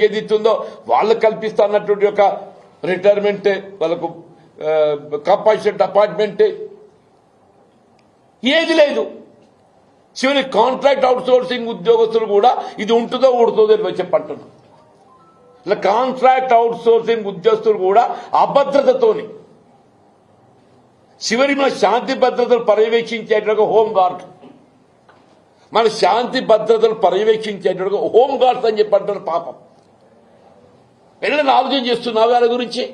ఏదైతుందో వాళ్ళకు కల్పిస్తా అన్నటువంటి ఒక రిటైర్మెంట్, వాళ్ళకు కంపల్సరీ అపాయింట్మెంట్ ఏది లేదు. చివరి కాంట్రాక్ట్ అవుట్ సోర్సింగ్ ఉద్యోగస్తులు కూడా ఇది ఉంటుందో ఊడుతుందో అని చెప్పంటున్నాను. ఇలా కాంట్రాక్ట్ అవుట్ సోర్సింగ్ ఉద్యోగస్తులు కూడా అభద్రతతోని చివరి మన శాంతి భద్రతలు పర్యవేక్షించేటట్టుగా హోంగార్డ్, మన శాంతి భద్రతలు పర్యవేక్షించేటట్టుగా హోంగార్డ్స్ అని చెప్పంటారు. పాపం ఎన్నైనా ఆలోచన చేస్తున్నావు వాళ్ళ గురించి.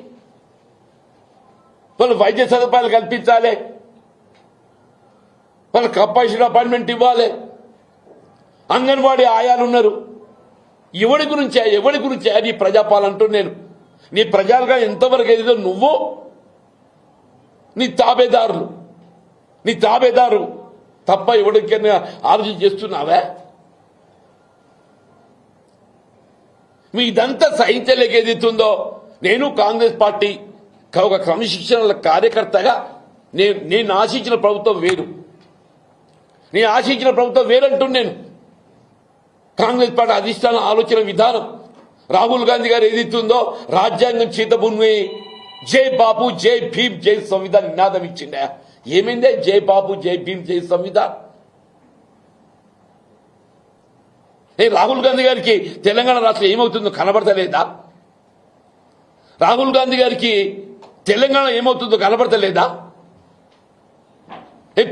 వాళ్ళు వైద్య సదుపాయాలు కల్పించాలి, వాళ్ళకి కంపల్సరీ అపాయింట్మెంట్ ఇవ్వాలి. అంగన్వాడీ ఆయాలు ఉన్నారు. ఎవరి గురించి నీ ప్రజాపాలన అంటూ నేను నీ ప్రజలుగా ఎంతవరకు ఏదో నువ్వు నీ తాబేదారు తప్ప ఎవరికైనా ఆలోచన చేస్తున్నావా? మీ ఇదంతా సహించలేక ఏదైతుందో నేను కాంగ్రెస్ పార్టీ ఒక క్రమశిక్షణ కార్యకర్తగా నేను ఆశించిన ప్రభుత్వం వేరు, నేను ఆశించిన ప్రభుత్వం వేరంటూ నేను కాంగ్రెస్ పార్టీ అధిష్టాన ఆలోచన విధానం. రాహుల్ గాంధీ గారు ఏదైతుందో రాజ్యాంగం చేతబుని జై బాపు జై భీమ్ జై సంవిధాన్ నినాదం ఇచ్చిండే. ఏమైందే జై బాపు జై భీమ్ జై సంవిధాన్? రాహుల్ గాంధీ గారికి తెలంగాణ రాష్ట్రం ఏమవుతుందో కనబడతలేదా? రాహుల్ గాంధీ గారికి తెలంగాణ ఏమవుతుందో కనబడతలేదా?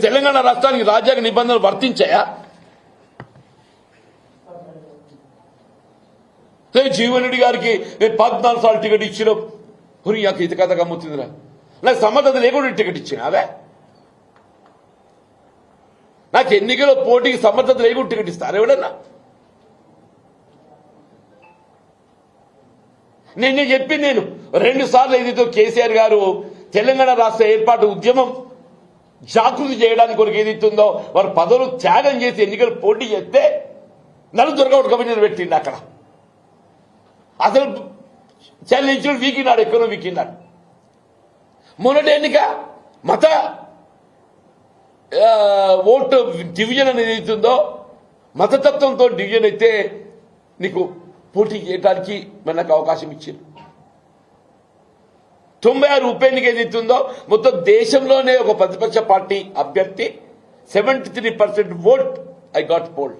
తెలంగాణ రాష్ట్రానికి రాజ్యాంగ నిబంధనలు వర్తించాయా? జీవన్ రెడ్డి గారికి 14 సార్లు టికెట్ ఇచ్చిన నాకు ఇది కథ గమ్ముతుందిరా. నాకు సమర్థత లేకుండా టికెట్ ఇచ్చినావే? నాకు ఎన్నికల పోటీకి సమర్థత లేకుండా టికెట్ ఇస్తారు ఎవడన్నా? నేను చెప్పింది నేను 2 సార్లు ఏదైతే కేసీఆర్ గారు తెలంగాణ రాష్ట్ర ఏర్పాటు ఉద్యమం జాగృతి చేయడానికి కొరకు ఏదైతుందో వారు పదవులు త్యాగం చేసి ఎన్నికలు పోటీ చేస్తే నన్ను దొరకబడి కమిటీని పెట్టిండు. అక్కడ అసలు చల్లించుడు వీకినాడు, ఎక్కడో వీకినాడు. మొన్నటి ఎన్నిక మత ఓటు డివిజన్ అనేది అవుతుందో మతతత్వంతో డివిజన్ అయితే నీకు పోటీ చేయడానికి మనకు అవకాశం ఇచ్చింది. 96 ఉప ఎన్నిక ఏదైతుందో మొత్తం దేశంలోనే ఒక ప్రతిపక్ష పార్టీ అభ్యర్థి 73% ఓట్ ఐ గాట్ పోల్డ్.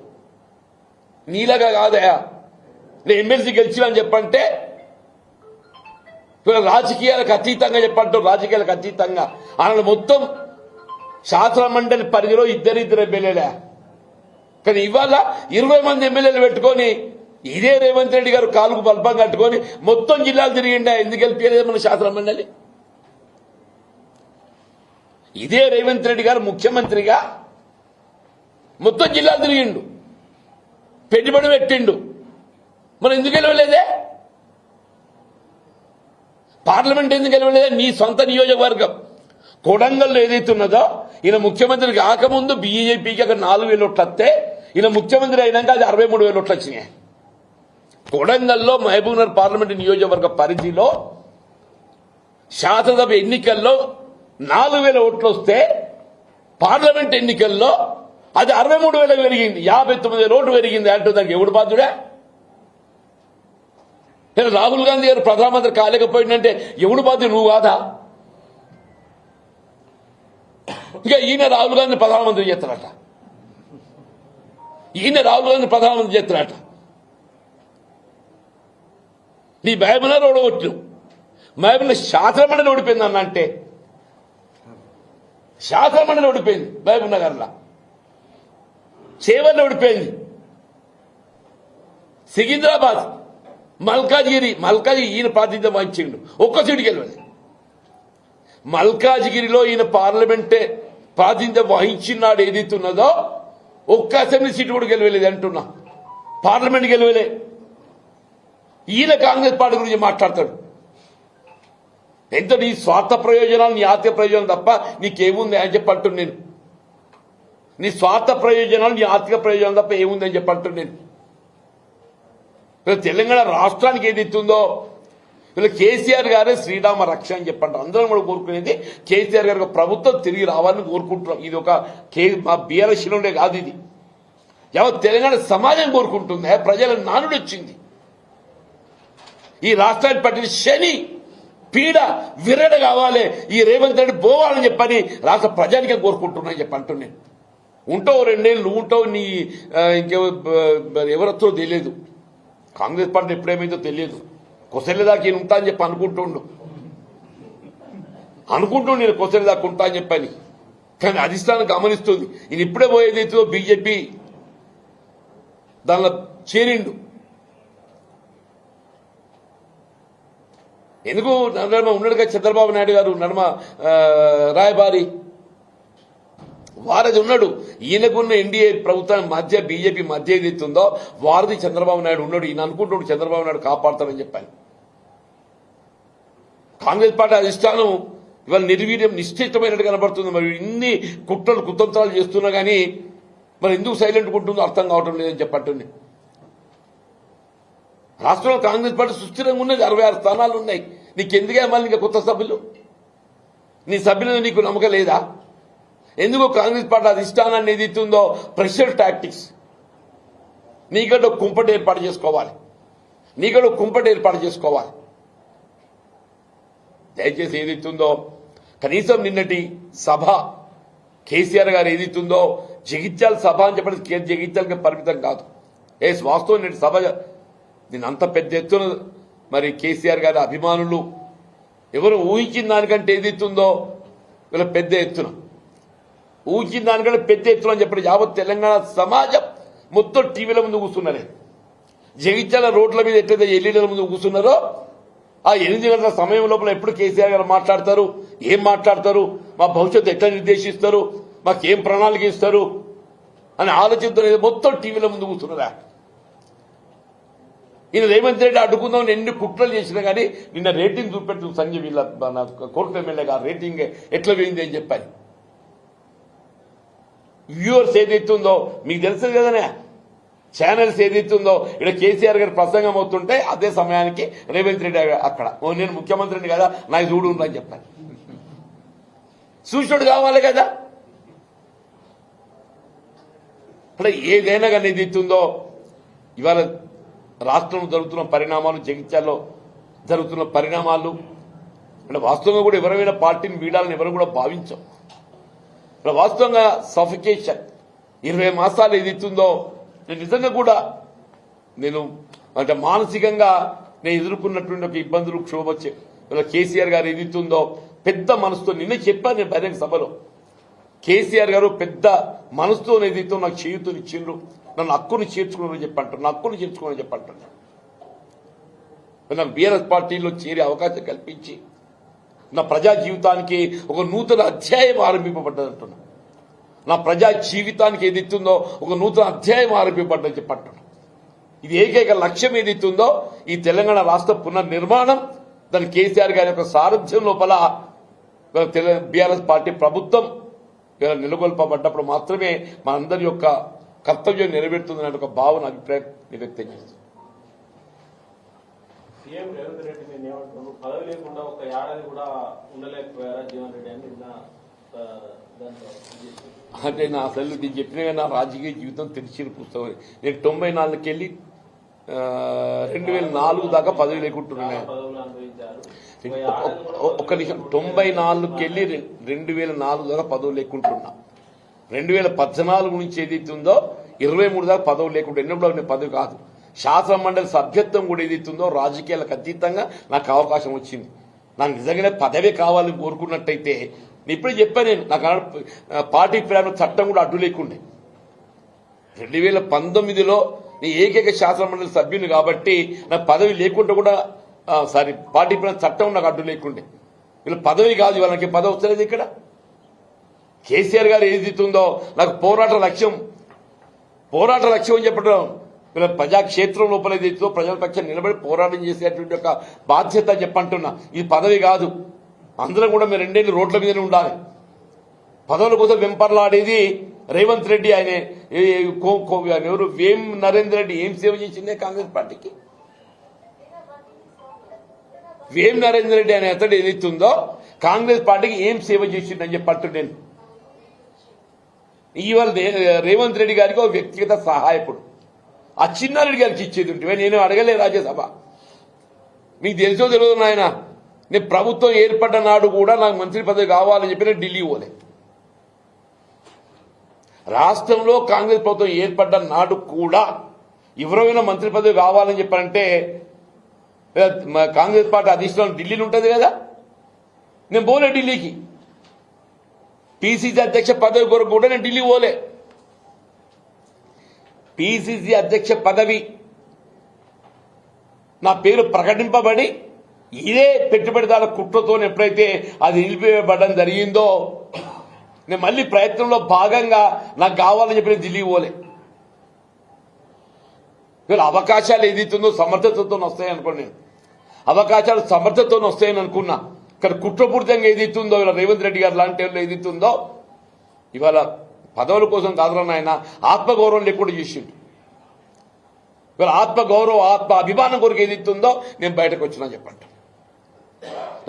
నీలాగా కాదయా నేను ఎమ్మెల్సీ గెలిచిన అని చెప్పంటే రాజకీయాలకు అతీతంగా చెప్పంటారు. రాజకీయాలకు అతీతంగా ఆయన మొత్తం శాసన మండలి పరిధిలో ఇద్దరు ఎమ్మెల్యేలే. కానీ ఇవాళ 20 మంది ఎమ్మెల్యేలు పెట్టుకొని ఇదే రేవంత్ రెడ్డి గారు కాలుకు బల్బం కట్టుకొని మొత్తం జిల్లాలు తిరిగిండా. ఎందుకు గెలిపేది మన శాసన మండలి? ఇదే రేవంత్ రెడ్డి గారు ముఖ్యమంత్రిగా మొత్తం జిల్లాలు తిరిగిండు, పెట్టుబడి పెట్టిండు. మనం ఎందుకు గెలవలేదే? పార్లమెంట్ ఎందుకు గెలవలేదే? నీ సొంత నియోజకవర్గం కొడంగల్లో ఏదైతున్నదో ఈయన ముఖ్యమంత్రి కాకముందు బీజేపీకి అక్కడ 4,000 ఓట్లు వస్తే ఈయన ముఖ్యమంత్రి అయినాక అది 63,000 ఓట్లు వచ్చినాయి. కొడంగల్లో మహబూబ్నగర్ పార్లమెంట్ నియోజకవర్గ పరిధిలో శాసనసభ ఎన్నికల్లో 4,000 ఓట్లు వస్తే పార్లమెంట్ ఎన్నికల్లో అది 63,000 పెరిగింది. 59,000 ఓట్లు పెరిగింది అంటూ దానికి ఎవడు బాధ్యుడే? రాహుల్ గాంధీ గారు ప్రధానమంత్రి కాలేకపోయిందంటే ఎవడు బాధ్యుడు? నువ్వు కాదా? ఇంకా ఈయన రాహుల్ గాంధీ ప్రధానమంత్రి చేస్తారట, నీ మహబూబ్నగర్ ఓడగొట్టు. మహబూబ్నగర్ శాసనమండలి ఓడిపోయింది అన్న అంటే శాసనమండలి ఓడిపోయింది. మహబూబ్నగర్లో చేవల్లో ఓడిపోయింది. సికింద్రాబాద్ మల్కాజిగిరి ఈయన ప్రాతినిధ్యం వహించిండు, ఒక్క సీటు గెలవలేదు. మల్కాజిగిరిలో ఈయన పార్లమెంటే ప్రాతినిధ్యం వహించినాడు ఏదైతున్నదో ఒక్క అసెంబ్లీ సీటు కూడా గెలవలేదు అంటున్నా. పార్లమెంట్ గెలవలే. ఈయన కాంగ్రెస్ పార్టీ గురించి మాట్లాడతాడు. ఎంత నీ స్వార్థ ప్రయోజనాలు, నీ ఆర్థిక ప్రయోజనాలు తప్ప నీకేముంది అని చెప్పంటు నేను. నీ స్వార్థ ప్రయోజనాలు, నీ ఆర్థిక ప్రయోజనాలు తప్ప ఏముంది అని చెప్పంటు నేను. తెలంగాణ రాష్ట్రానికి ఏదైతుందో వీళ్ళు కేసీఆర్ గారే శ్రీరామ రక్ష అని చెప్పంటారు. అందరం కూడా కోరుకునేది కేసీఆర్ గారికి ప్రభుత్వం తిరిగి రావాలని కోరుకుంటున్నాం. ఇది ఒక మా బీఆర్ఎస్ శిలండే కాదు, ఇది యావత్ తెలంగాణ సమాజం కోరుకుంటుంది. ప్రజల నానుడు వచ్చింది. ఈ రాష్ట్రాన్ని పట్టిన శని పీడ విరడ కావాలి, ఈ రేవంత్ రెడ్డి పోవాలని చెప్పని రాష్ట్ర ప్రజానికే కోరుకుంటున్నా చెప్పి అంటున్నాను. ఉంటావు 2 ఏళ్ళు, నువ్వు ఉంటావు, నీ ఎవరొచ్చో తెలియదు. కాంగ్రెస్ పార్టీ ఎప్పుడేమైందో తెలియదు. కొసలేదాకా ఈయన ఉంటా అని చెప్పి అనుకుంటుండు నేను కొసలేదాకా ఉంటా అని చెప్పని. కానీ అధిష్టానం గమనిస్తుంది. ఈయన ఇప్పుడే పోయేదైతే బీజేపీ దానిలో చేరిండు. ఎందుకు నడమ ఉన్నాడుగా చంద్రబాబు నాయుడు గారు, నడమ రాయబారి వారది ఉన్నాడు. ఈయనకున్న ఎన్డీఏ ప్రభుత్వం మధ్య బీజేపీ మధ్య ఏదైతుందో వారది చంద్రబాబు నాయుడు ఉన్నాడు. ఈయన అనుకుంటున్నాడు చంద్రబాబు నాయుడు కాపాడతానని చెప్పాను. కాంగ్రెస్ పార్టీ అధిష్టానం ఇవాళ నిర్వీర్యం నిశ్చితమైనట్టు కనబడుతుంది. మరి ఇన్ని కుట్రలు కుతంత్రాలు చేస్తున్నా కానీ మరి ఎందుకు సైలెంట్ ఉంటుందో అర్థం కావటం లేదని చెప్పండి. రాష్ట్రంలో కాంగ్రెస్ పార్టీ సుస్థిరంగా ఉన్నది, 66 స్థానాలు ఉన్నాయి. నీకెందుకే మళ్ళీ ఇంకా కొత్త సభ్యులు? నీ సభ్యులను నీకు నమ్మకం లేదా? ఎందుకు కాంగ్రెస్ పార్టీ అధిష్టానాన్ని ఏదైతుందో ప్రెషర్ టాక్టిక్స్, నీకంటే కుంపటి ఏర్పాటు చేసుకోవాలి. దయచేసి ఏదైతుందో కనీసం నిన్నటి సభ కేసీఆర్ గారు ఏదైతుందో జగిత్యాల సభ అని చెప్పి జగిత్యాలకి పరిమితం కాదు. వాస్తవం నిన్నటి సభ దీని అంత పెద్ద ఎత్తున మరి కేసీఆర్ గారి అభిమానులు ఎవరు ఊహించిన దానికంటే ఏదైతుందో వీళ్ళ పెద్ద ఎత్తున అని చెప్పి యావత్ తెలంగాణ సమాజం మొత్తం టీవీల ముందు కూర్చున్నారే. జగిత్యాల రోడ్ల మీద ఎట్లయితే ఎల్ఈడీల ముందు కూర్చున్నారో ఆ 8 గంటల సమయం లోపల ఎప్పుడు కేసీఆర్ గారు మాట్లాడతారు, ఏం మాట్లాడతారు, మా భవిష్యత్తు ఎట్లా నిర్దేశిస్తారు, మాకేం ప్రణాళిక ఇస్తారు అని ఆలోచిస్తూ మొత్తం టీవీల ముందు కూర్చున్నారా. ఈయన రేవంత్ రెడ్డి అడ్డుకుందామని ఎన్ని కుట్రలు చేసినా కానీ నిన్న రేటింగ్ చూపెట్టు సంజయ్ వీళ్ళ కోర్టు ఎమ్మెల్యే గారు రేటింగ్ ఎట్లా పోయింది అని చెప్పాను. వ్యూవర్స్ ఏదైతుందో మీకు తెలుసు కదనే, ఛానల్స్ ఏదైతుందో ఇక్కడ కేసీఆర్ గారి ప్రసంగం అవుతుంటే అదే సమయానికి రేవంత్ రెడ్డి అక్కడ నేను ముఖ్యమంత్రిని కదా నాకు చూడు అని చెప్పాను. సూచనుడు కావాలి కదా. అట్లా ఏదైనా కానీ ఏదైతుందో ఇవాళ రాష్ట్రంలో జరుగుతున్న పరిణామాలు, జగిత్యాల్లో జరుగుతున్న పరిణామాలు అంటే వాస్తవంగా కూడా ఎవరైనా పార్టీని వీడాలని ఎవరు కూడా భావించాం. వాస్తవంగా సఫికేషన్ 20 మాసాలు ఏదైతుందో నేను నిజంగా కూడా నేను అంటే మానసికంగా నేను ఎదుర్కొన్నటువంటి ఒక ఇబ్బందులు క్షోభొచ్చే కేసీఆర్ గారు ఏదైతుందో పెద్ద మనసుతో నిన్న చెప్పాను నేను బహిరంగ సభలో. కేసీఆర్ గారు పెద్ద మనసుతో ఏదైతే నాకు చేయుతూని ఇచ్చిండ్రు, నన్ను హక్కుని చేర్చుకున్నారని చెప్పంటారు, నా హక్కుని చేర్చుకోమని చెప్పంటారు. నాకు బీఆర్ఎస్ పార్టీలో చేరే అవకాశం కల్పించి నా ప్రజా జీవితానికి ఒక నూతన అధ్యాయం ఆరంభింపబడ్డదంటున్నా. నా ప్రజా జీవితానికి ఏదైతుందో ఒక నూతన అధ్యాయం ఆరంభింపబడ్డని చెప్పంటున్నా. ఇది ఏకైక లక్ష్యం ఏదైతుందో ఈ తెలంగాణ రాష్ట్ర పునర్నిర్మాణం, దాని కేసీఆర్ గారి యొక్క సారథ్యం లోపల బీఆర్ఎస్ పార్టీ ప్రభుత్వం నెలకొల్పబడ్డప్పుడు మాత్రమే మనందరి యొక్క కర్తవ్యం నెరవేరుతుందనే ఒక భావన అభిప్రాయం వ్యక్తం చేస్తుంది. సీఎం రేవంత్ రెడ్డి పదవి లేకుండా ఒక ఏడాది కూడా ఉండలేకపోయారా జీవన్ రెడ్డి అని అంటే నా అసలు నేను చెప్పిన నా రాజకీయ జీవితం తెరిచిన పుస్తకం. నేను 94కి వెళ్ళి 2004 దాకా పదవి లేకుంటున్నాను. ఒక్క నిమిషం, 94కి వెళ్ళి 2004 దాకా పదవి లేకుంటున్నా. 2014 నుంచి ఏదైతే ఉందో 23 దాకా పదవి లేకుండా ఎన్నప్పుడు నేను పదవి కాదు, శాసన మండలి సభ్యత్వం కూడా ఏదైతుందో రాజకీయాలకు అతీతంగా నాకు అవకాశం వచ్చింది. నాకు నిజంగానే పదవే కావాలని కోరుకున్నట్టయితే ఇప్పుడే చెప్పాను నేను, నాకు పార్టీ ప్రేమ చట్టం కూడా అడ్డు లేకుండే. 2019లో నీ ఏకైక శాసన మండలి సభ్యుని కాబట్టి నాకు పదవి లేకుండా కూడా పార్టీ ప్రేమ చట్టం నాకు అడ్డు లేకుండే. వీళ్ళ పదవి కాదు, వాళ్ళకి పదవి వస్తలేదు. ఇక్కడ కేసీఆర్ గారు ఏదైతుందో నాకు పోరాట లక్ష్యం అని చెప్పడం, వీళ్ళ ప్రజాక్షేత్రం లోపల ఏదైతుందో ప్రజల పక్షం నిలబడి పోరాటం చేసేటువంటి ఒక బాధ్యత చెప్పంటున్నా. ఇది పదవి కాదు. అందరం కూడా మీరు 2 ఏళ్ళు రోడ్ల మీదనే ఉండాలి. పదవుల కోసం వెంపర్లాడేది రేవంత్ రెడ్డి. ఆయన ఎవరు వేం నరేందర్ రెడ్డి ఏం సేవ చేసిందే కాంగ్రెస్ పార్టీకి? వేం నరేందర్ రెడ్డి అనే అతడు ఏదైతుందో కాంగ్రెస్ పార్టీకి ఏం సేవ చేసిందని చెప్పట్టు నేను. ఇవాళ రేవంత్ రెడ్డి గారికి ఒక వ్యక్తిగత సహాయకుడు, ఆ చిన్నారెడ్డి గారికి ఇచ్చేది ఉంటే నేను అడగలే రాజ్యసభ. మీకు తెలుసో తెలియదు నాయన, నేను ప్రభుత్వం ఏర్పడ్డ నాడు కూడా నాకు మంత్రి పదవి కావాలని చెప్పి నేను ఢిల్లీ పోలే. రాష్ట్రంలో కాంగ్రెస్ ప్రభుత్వం ఏర్పడ్డ నాడు కూడా ఎవరైనా మంత్రి పదవి కావాలని చెప్పారంటే కాంగ్రెస్ పార్టీ అధిష్టానం ఢిల్లీలో ఉంటుంది కదా, నేను పోలే ఢిల్లీకి. పిసిసి అధ్యక్ష పదవి కొరకు కూడా నేను ఢిల్లీ పోలే. పిసిసి అధ్యక్ష పదవి నా పేరు ప్రకటింపబడి ఇదే పెట్టుబడిదారుల కుట్రతో ఎప్పుడైతే అది నిలిపివేయబడడం జరిగిందో, నేను మళ్ళీ ప్రయత్నంలో భాగంగా నాకు కావాలని చెప్పి ఢిల్లీ పోలే. వీళ్ళ అవకాశాలు ఏదైతుందో సమర్థతతో వస్తాయని అనుకోండి, నేను అవకాశాలు సమర్థతతో వస్తాయని అనుకున్నా. ఇక్కడ కుట్రపూరితంగా ఏదైతుందో ఇలా రేవంత్ రెడ్డి గారు లాంటి వాళ్ళు ఏదైతుందో ఇవాళ పదవుల కోసం కాదులని ఆయన ఆత్మగౌరవం లేకుండా చేసిండు. ఇవాళ ఆత్మగౌరవం ఆత్మ అభిమానం కొరకు ఏదైతుందో నేను బయటకు వచ్చినా చెప్పంట.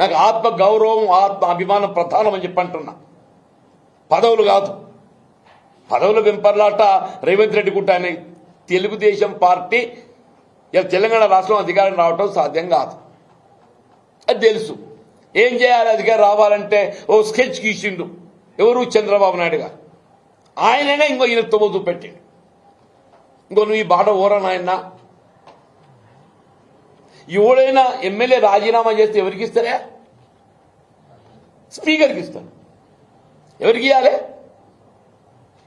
నాకు ఆత్మ గౌరవం ఆత్మ అభిమానం ప్రధానం అని చెప్పంటున్నా, పదవులు కాదు. పదవుల వెంపర్లాట రేవంత్ రెడ్డి గుట్టాని తెలుగుదేశం పార్టీ ఇలా తెలంగాణ రాష్ట్రం అధికారం రావటం సాధ్యం కాదు, అది తెలుసు. ఏం చేయాలి అధికారం రావాలంటే ఓ స్కెచ్ గీసిండు ఎవరు, చంద్రబాబు నాయుడు గారు. ఆయననే ఇంకో ఈయన తొమ్మ చూపెట్టిండు, ఇంకో నువ్వు ఈ బాట ఓరా నాయన. ఎవడైనా ఎమ్మెల్యే రాజీనామా చేస్తే ఎవరికి ఇస్తారా? స్పీకర్కి ఇస్తాడు. ఎవరికి ఇవ్వాలి?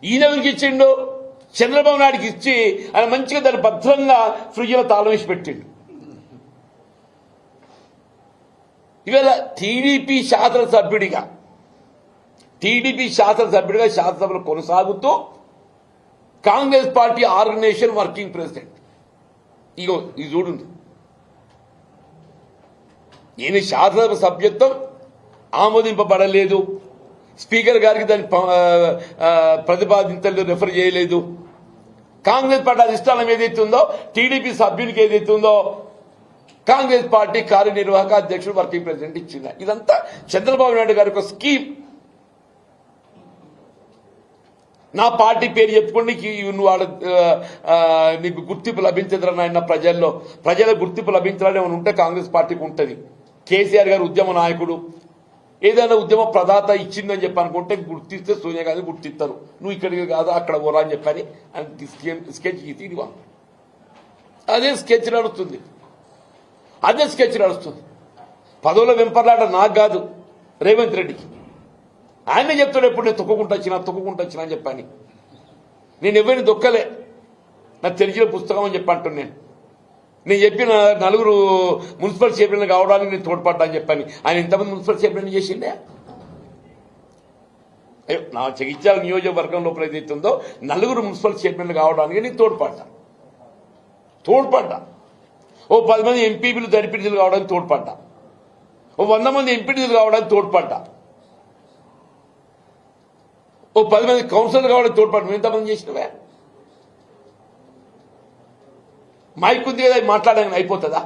ఈయన ఎవరికి ఇచ్చిండు? చంద్రబాబు నాయుడికి ఇచ్చి ఆయన మంచిగా దాన్ని భద్రంగా ఫ్రిడ్జ్లో తాళం వేసి పెట్టిండు. ఇవాళ టీడీపీ శాసనసభ్యుడిగా శాసనసభలో కొనసాగుతూ Congress party organisation working president. ఇగో ఇది చూడండి, ఈయన శాసనసభ సభ్యత్వం ఆమోదింపబడలేదు, స్పీకర్ గారికి దాన్ని ప్రతిపాదించలేదు, రెఫర్ చేయలేదు. కాంగ్రెస్ పార్టీ అధిష్టానం ఏదైతే ఉందో టీడీపీ సభ్యునికి ఏదైతే ఉందో కాంగ్రెస్ పార్టీ కార్యనిర్వాహక అధ్యక్షుడు వర్కింగ్ ప్రెసిడెంట్ ఇచ్చింది. ఇదంతా చంద్రబాబు నాయుడు గారి ఒక స్కీమ్. నా పార్టీ పేరు చెప్పుకోండి, నువ్వు నీకు గుర్తింపు లభించదురా నాయన. ప్రజల గుర్తింపు లభించాలని ఏమైనా ఉంటే కాంగ్రెస్ పార్టీకి ఉంటుంది. కేసీఆర్ గారు ఉద్యమ నాయకుడు, ఏదైనా ఉద్యమ ప్రదాత ఇచ్చిందని చెప్పి అనుకుంటే గుర్తిస్తే సోనియా గాంధీ గుర్తిస్తారు. నువ్వు ఇక్కడికి కాదు అక్కడ పోరా అని చెప్పని స్కెచ్ గీసి ఇది అదే స్కెచ్ నడుస్తుంది. పదవుల వెంపర్లాట నాకు కాదు, రేవంత్ రెడ్డికి. ఆయనే చెప్తాడు ఎప్పుడు నేను తొక్కుకుంటూ వచ్చినా అని చెప్పని. నేను ఎవరిని దొక్కలే, నాకు తెలిసిన పుస్తకం అని చెప్పి అంటున్నాను. నేను చెప్పిన నలుగురు మున్సిపల్ చైర్మన్ కావడానికి నేను తోడ్పడ్డా అని చెప్పని. ఆయన ఇంతమంది మున్సిపల్ చైర్మన్ చేసిండే. నా జగిత్యాల నియోజకవర్గం లోపల ఏదైతుందో నలుగురు మున్సిపల్ చైర్మన్లు కావడానికి నేను తోడ్పడ్డా. ఓ 10 మంది ఎంపీలు దడిపిడిలు కావడానికి తోడ్పడ్డా. ఓ 100 మంది ఎంపీటీలు కావడానికి తోడ్పడ్డా. ఓ 10 మంది కౌన్సిలర్ కావడానికి తోడ్పడ్డా. నువ్వు ఎంతమంది చేసినవే? మైక్ ఉంది కదా, మాట్లాడడానికి అయిపోతుందా?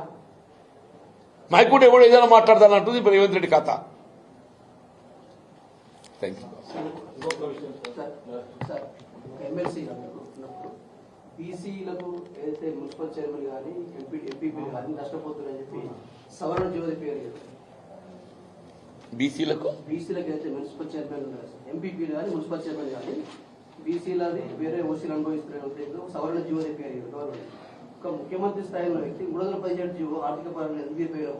మైక్ కూడా ఎవడో ఏదైనా మాట్లాడతానంటుంది ఇప్పుడు రేవంత్ రెడ్డి కథ. Thank you. బీసీలకు ఏదైతే మున్సిపల్ చైర్మన్ కానీ ఎంపీపీలు కానీ నష్టపోతున్నారని చెప్పి సవరణ జ్యోతి పేరు బీసీలకు అయితే మున్సిపల్ చైర్మన్ ఎంపీపీలు కానీ మున్సిపల్ చైర్మన్ కానీ బీసీలది వేరే ఓసీలు అనుభవిస్తున్న సవరణ జ్యోతి పేరు గవర్నమెంట్. ఒక ముఖ్యమంత్రి స్థాయిలో వ్యక్తి 317 జీవో ఆర్థిక పరంగా ఎందుకు పేరు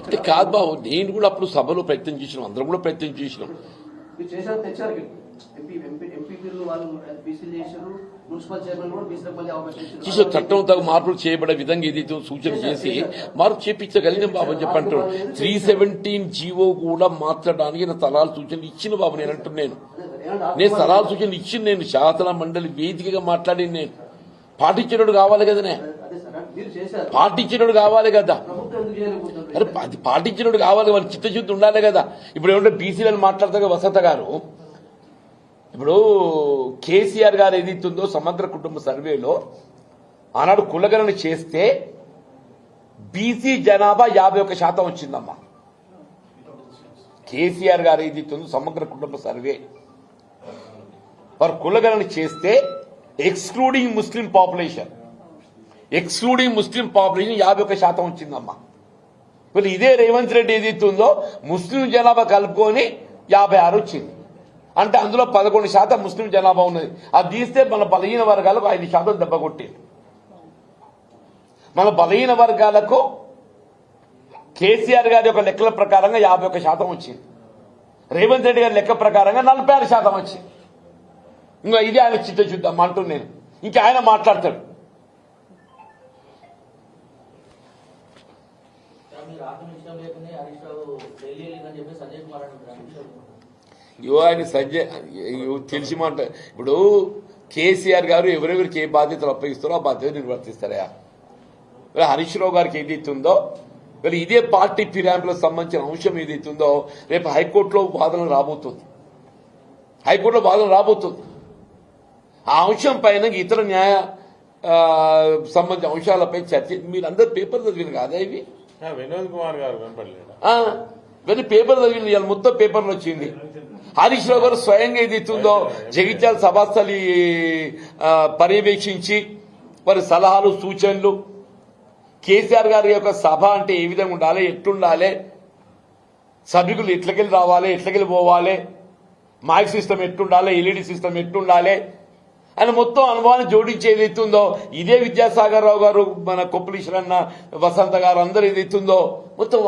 అంటే కాదు బాబు, నేను కూడా అప్పుడు సభలో ప్రయత్నం చేసినాం, అందరం కూడా ప్రయత్నం చేసినాం. చేశారు, తెచ్చారు. ఎంపీపీలు వాళ్ళు బీసీలు చేశారు, మున్సిపల్ చైర్మన్ కూడా బీసీలకు మళ్ళీ అవకాశం చేసే చట్టం తగు మార్పులు చేయబడే విధంగా ఏదైతే సూచన చేసి మార్పు చేపించగలిగిన బాబు అని చెప్పంటారు. 317 జీవో కూడా మార్చడానికి నా సలహాలు సూచనలు ఇచ్చిన బాబు. నేను అంటున్నాను, నేను సలహాలు సూచనలు ఇచ్చిన, నేను శాసన మండలి వేదికగా మాట్లాడి నేను పాటించేటోడు కావాలి కదనే, పాటించేటోడు కావాలి కదా. అరే అది పాటించేటోడు కావాలి, వాళ్ళ చిత్తశుద్ధి ఉండాలి కదా. ఇప్పుడు ఏమంటే బీసీలను మాట్లాడతా వసంత గారు, ఇప్పుడు కేసీఆర్ గారు ఏదైతుందో సమగ్ర కుటుంబ సర్వేలో ఆనాడు కులగణన చేస్తే బీసీ జనాభా 51% వచ్చిందమ్మా. కేసీఆర్ గారు ఏదైతుందో సమగ్ర కుటుంబ సర్వే వారు కులగణన చేస్తే ఎక్స్క్లూడింగ్ ముస్లిం పాపులేషన్ ఎక్స్క్లూడింగ్ ముస్లిం పాపులేషన్ 51% వచ్చిందమ్మా. మరి ఇదే రేవంత్ రెడ్డి ఏదైతుందో ముస్లిం జనాభా కలుపుకొని 56 వచ్చింది. అంటే అందులో 11% ముస్లిం జనాభా ఉన్నది. అది తీస్తే మన బలహీన వర్గాలకు 5% దెబ్బ కొట్టింది. మన బలహీన వర్గాలకు కేసీఆర్ గారి యొక్క లెక్కల ప్రకారంగా 51% వచ్చింది. రేవంత్ రెడ్డి గారి లెక్క ప్రకారంగా 46% వచ్చింది. ఇంకా ఇది ఆయన చిత్తశుద్ధం అంటూ నేను ఇంకా ఆయన మాట్లాడతాడు. ఆయన సంజయ్ తెలిసి మాట. ఇప్పుడు కేసీఆర్ గారు ఎవరెవరికి ఏ బాధ్యతలు అప్పగిస్తారో ఆ బాధ్యత నిర్వర్తిస్తారా? హరీష్ రావు గారికి ఏదైతుందో మరి ఇదే పార్టీ ఫిరాయింపులకు సంబంధించిన అంశం ఏదైతుందో రేపు హైకోర్టులో వాదన రాబోతుంది. ఆ అంశం పైన ఇతర న్యాయ సంబంధించిన అంశాలపై చర్చ. మీరందరూ పేపర్ చదివిన కాదా ఇవి? వినోద్ కుమార్ గారు వెంపడలేదా? ఇవన్నీ పేపర్ చదివిన ఇవాళ మొత్తం పేపర్లో వచ్చింది. హరీష్ రావు గారు స్వయంగా ఏదైతుందో జగిత్యాల సభాస్థలి పర్యవేక్షించి వారి సలహాలు సూచనలు, కేసీఆర్ గారి యొక్క సభ అంటే ఏ విధంగా ఉండాలి, ఎట్లుండాలి, సభ్యులు ఎట్లకెళ్ళి రావాలి, ఎట్లకెళ్ళి పోవాలి, మైక్ సిస్టమ్ ఎట్లుండాలి, ఎల్ఈడి సిస్టమ్ ఎట్లుండాలి అని మొత్తం అనుభవాన్ని జోడించి ఏదైతుందో ఇదే విద్యాసాగర్ రావు గారు, మన కొప్పులీశ్వరన్న, వసంత గారు అందరూ ఏదైతుందో మొత్తం